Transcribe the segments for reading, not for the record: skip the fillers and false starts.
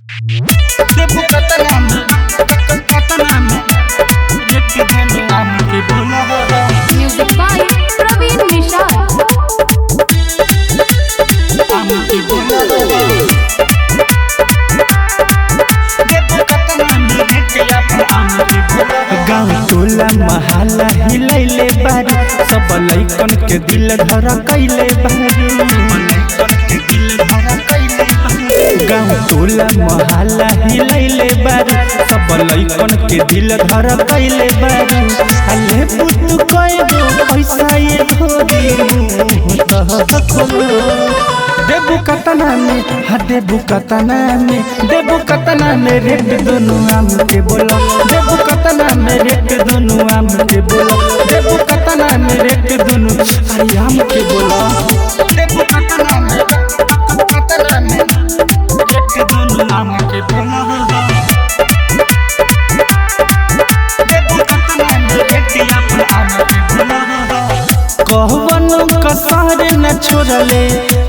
देबू कतना में लेके देलू आम के बोला Music by Praveen Nishad. आम के बोला देबू कतना में लेके अपन आम के बोला। गाँव टोला महला हिलैले बारू, सब लइकन के दिल धड़कैले बारू। गाँव टोला महला हिलैले बारू, सब लइकन के दिल धड़कैले बारू। अले पुत कएगो पैसा ये भोरी देबू कतना में, हाँ देबू कतना में, देबू कतना में रेट दोनों आम के बोलो। देबू कतना में रेट दोनों आम के बोलो। देबू कतना में रेट दोनों अरे आम के बोलो। देबू कतना में लेके दोनों आम के बोला देबू कतना में लेके अपन आम के बोला। कहवनो कसर न छोड़ले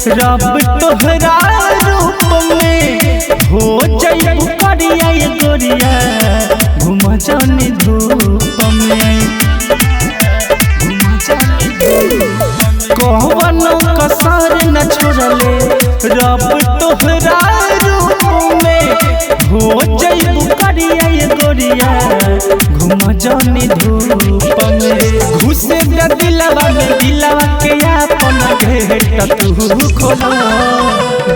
रब तोहरा रूप में, हो जाइबू करिया ये गोरिया घूम जानी धूप में। कहवनो कसर न छोड़ले रब तोहरा रूप में, हो जाइबू करिया ये गोरिया घूम जानी धूप में। घुसे दिलवा में दिलवा के अपन घेट तू खोलो।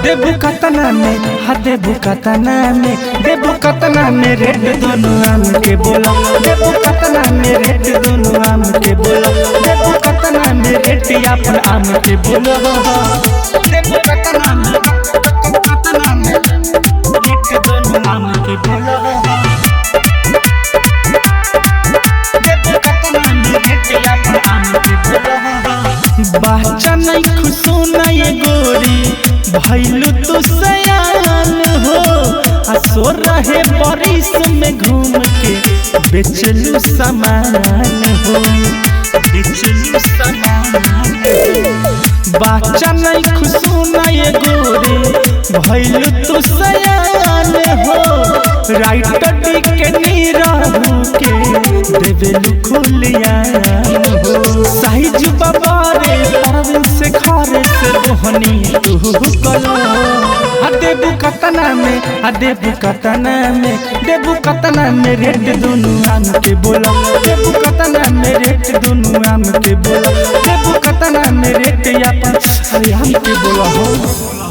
देबू कतना में, हाँ देबू कतना में, देबू कतना में रेट दोनों आम के बोलो। देबू कतना में रेट दोनों आम के बोलो। देबू कतना में रेट अपन आम के बोलो। देबू कतना में लेके दोनों आम के बोला देबू कतना में लेके अपन आम के बोला। बच्चा नहीं खुशो नहीं गोरी भैलू तू सयान हो। असो रहे बारिश में घूम के बेचलू सामान हो। बेचलू सामान बच्चा नहीं खुशो नहीं गोरी भैलू तू सयान हो। राइट के नीरहू के देवेलू खुलियान हो। साइज बाबा रे परवीन से खारे से रोहनी तू कलो। देबू कतना में, देबू कतना में, देबू कतना में रेट दोनों आम के बोलो। देबू कतना में रेट दोनों आम के बोलो। देबू कतना में रेट अपन अरे आम के बोलो हो।